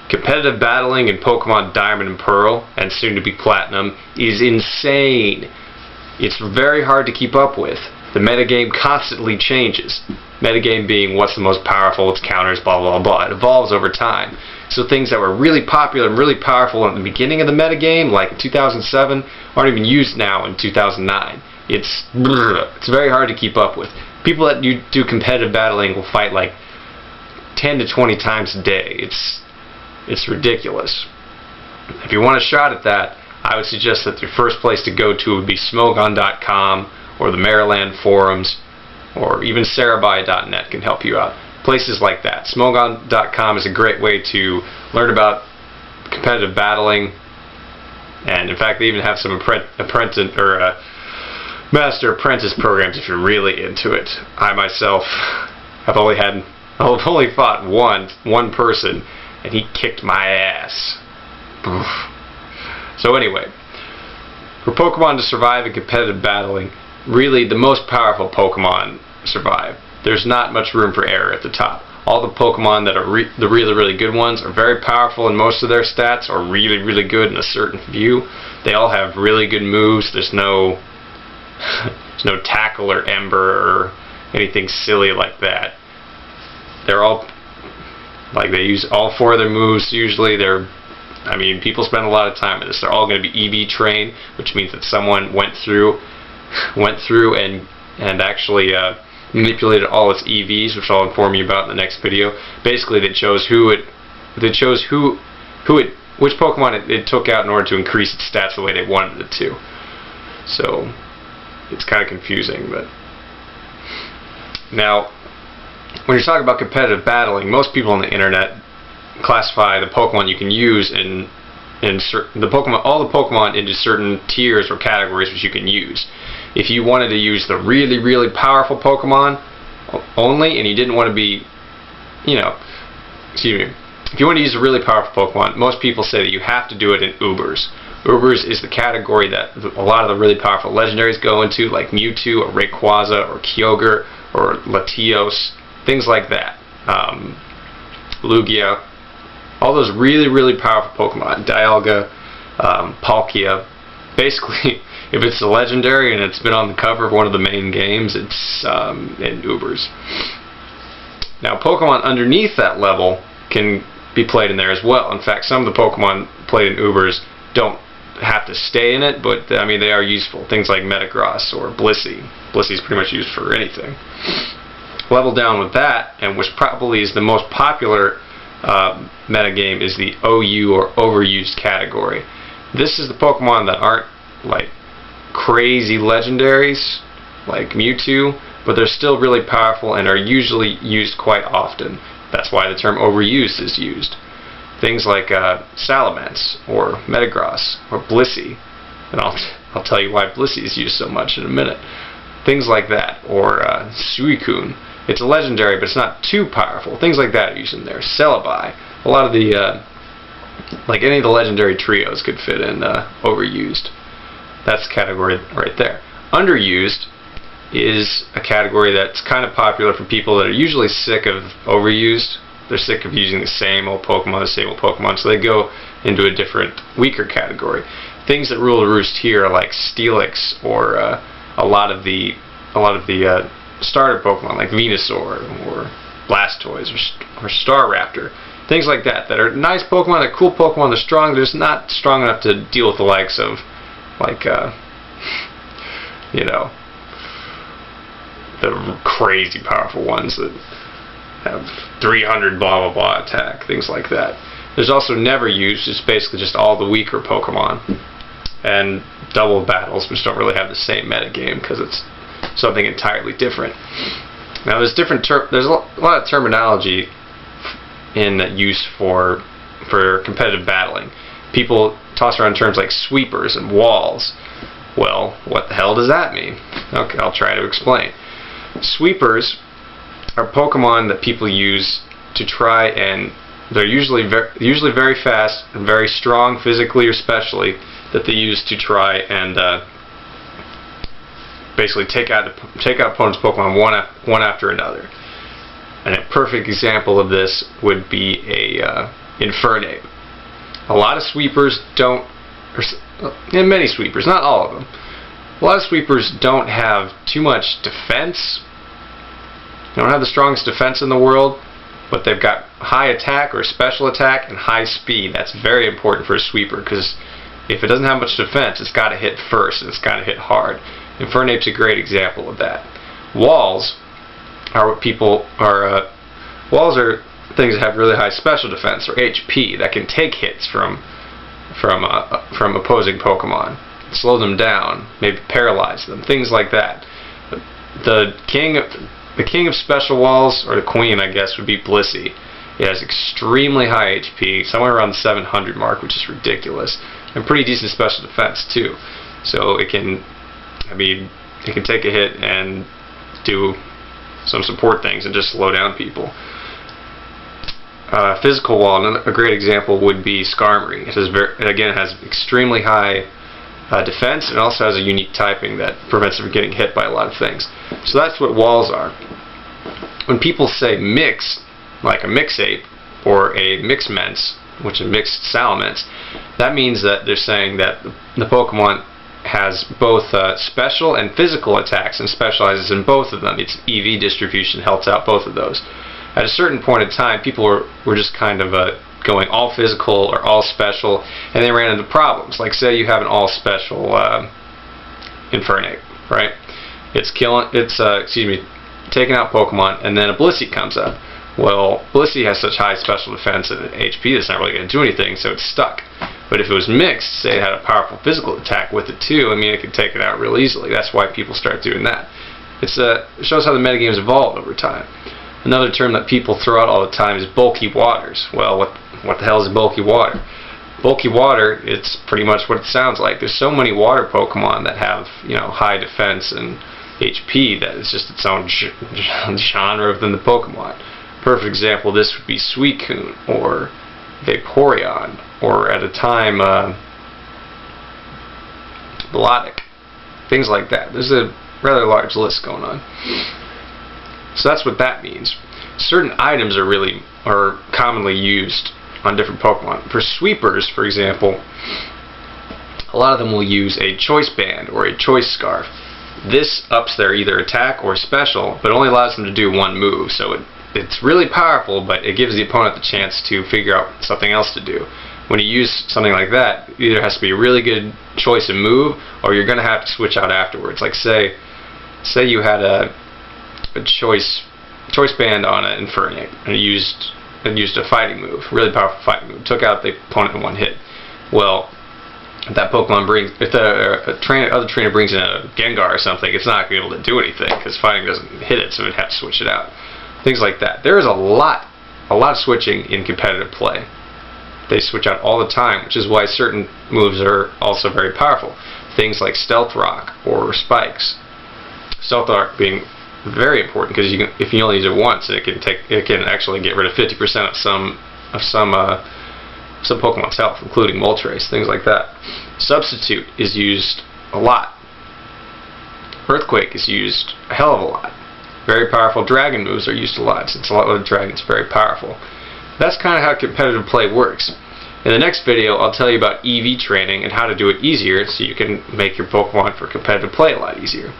Competitive battling in Pokemon Diamond and Pearl, and soon to be Platinum, is insane. It's very hard to keep up with. The metagame constantly changes. Metagame being what's the most powerful, its counters, blah blah blah. It evolves over time. So things that were really popular and really powerful at the beginning of the metagame, like in 2007, aren't even used now in 2009. It's very hard to keep up with. People that do competitive battling will fight like 10 to 20 times a day. It's ridiculous. If you want a shot at that, I would suggest that the first place to go to would be smogon.com or the Maryland forums, or even sarabai.net can help you out. Places like that. Smogon.com is a great way to learn about competitive battling, and in fact they even have some apprentice or master apprentice programs if you're really into it. I myself have only fought one person, and he kicked my ass. So anyway, for Pokemon to survive in competitive battling, really the most powerful Pokemon survive. There's not much room for error at the top. All the Pokemon that are the really good ones are very powerful, and most of their stats are really good in a certain view. They all have really good moves. There's no Tackle or Ember or anything silly like that. They're all like, they use all 4 of their moves usually. People spend a lot of time with this. They're all going to be EV trained, which means that someone went through and actually manipulated all its EVs, which I'll inform you about in the next video. Basically, they chose which Pokemon it took out in order to increase its stats the way they wanted it to. So it's kind of confusing, but now when you're talking about competitive battling, most people on the internet classify the Pokemon you can use all the Pokemon into certain tiers or categories which you can use. If you wanted to use the really powerful Pokemon only, and you didn't want to be, if you want to use a really powerful Pokemon, most people say that you have to do it in Ubers. Ubers is the category that a lot of the really powerful legendaries go into, like Mewtwo or Rayquaza or Kyogre or Latios, things like that. Lugia, all those really powerful Pokemon, Dialga, Palkia. Basically, if it's a legendary and it's been on the cover of one of the main games, it's in Ubers. Now, Pokemon underneath that level can be played in there as well. In fact, some of the Pokemon played in Ubers don't have to stay in it, but they are useful. Things like Metagross or Blissey. Blissey is pretty much used for anything. Level down with that, and which probably is the most popular metagame, is the OU or overused category. This is the Pokemon that aren't like crazy legendaries like Mewtwo, but they're still really powerful and are usually used quite often. That's why the term overused is used. Things like Salamence or Metagross or Blissey, and I'll tell you why Blissey is used so much in a minute. Things like that, or Suicune. It's a legendary, but it's not too powerful. Things like that are used in there. Celebi. A lot of the like any of the legendary trios could fit in overused. That's the category right there. Underused is a category that's kind of popular for people that are usually sick of overused. They're sick of using the same old Pokemon, so they go into a different, weaker category. Things that rule the roost here are like Steelix or a lot of the starter Pokemon like Venusaur or Blastoise or Staraptor. Things like that are nice Pokemon, they're cool Pokemon, they're strong, they're just not strong enough to deal with the likes of, like, the crazy powerful ones that have 300 blah blah blah attack, things like that. There's also Never Used, it's basically just all the weaker Pokemon. And Double Battles, which don't really have the same metagame because it's something entirely different. Now there's a lot of terminology in use for competitive battling. People toss around terms like sweepers and walls. Well, what the hell does that mean? Okay, I'll try to explain. Sweepers are Pokemon that people use to try, and they're usually very fast and very strong physically or specially, that they use to try and basically take out opponents' Pokemon one after another. And a perfect example of this would be a Infernape. A lot of sweepers don't, and many sweepers, not all of them, a lot of sweepers don't have too much defense. They don't have the strongest defense in the world, but they've got high attack or special attack and high speed. That's very important for a sweeper, because if it doesn't have much defense, it's got to hit first, and it's got to hit hard. Infernape's a great example of that. Walls are what people are. Walls are things that have really high special defense, or HP, that can take hits from opposing Pokemon, slow them down, maybe paralyze them, things like that. The king of special walls, or the queen, I guess, would be Blissey. It has extremely high HP, somewhere around the 700 mark, which is ridiculous, and pretty decent special defense too. So it can take a hit and do some support things and just slow down people. Physical wall, a great example would be Skarmory. It has extremely high defense, and also has a unique typing that prevents it from getting hit by a lot of things. So that's what walls are. When people say mix, like a Mixape or a Mixments, which is mixed Salamence, that means that they're saying that the Pokemon has both special and physical attacks and specializes in both of them. Its EV distribution helps out both of those. At a certain point in time, people were just kind of going all physical or all special, and they ran into problems. Like, say you have an all special Infernape, right? It's taking out Pokemon, and then a Blissey comes up. Well, Blissey has such high special defense and HP that's not really going to do anything, so it's stuck. But if it was mixed, say it had a powerful physical attack with it too, it could take it out real easily. That's why people start doing that. It shows how the metagame's evolved over time. Another term that people throw out all the time is bulky waters. Well, what the hell is bulky water? Bulky water, it's pretty much what it sounds like. There's so many water Pokemon that have, high defense and HP that it's just its own genre within the Pokemon. Perfect example of this would be Suicune or Vaporeon, or at a time Melodic. Things like that. There's a rather large list going on. So that's what that means. Certain items are commonly used on different Pokemon. For sweepers, for example, a lot of them will use a choice band or a choice scarf. This ups their either attack or special, but only allows them to do one move. So it's really powerful, but it gives the opponent the chance to figure out something else to do. When you use something like that, it either has to be a really good choice and move, or you're going to have to switch out afterwards. Like say you had a choice band on an Infernape, and it used a fighting move, really powerful fighting move, took out the opponent in one hit. Well, if that Pokemon if the other trainer brings in a Gengar or something, it's not going to be able to do anything because fighting doesn't hit it, so it'd have to switch it out. Things like that. There is a lot of switching in competitive play. They switch out all the time, which is why certain moves are also very powerful. Things like Stealth Rock or Spikes. Stealth Rock being very important because if you only use it once, it can actually get rid of 50% of some Pokemon's health, including Moltres, things like that. Substitute is used a lot. Earthquake is used a hell of a lot. Very powerful dragon moves are used a lot, since a lot of the dragon's very powerful. That's kind of how competitive play works. In the next video, I'll tell you about EV training and how to do it easier so you can make your Pokemon for competitive play a lot easier.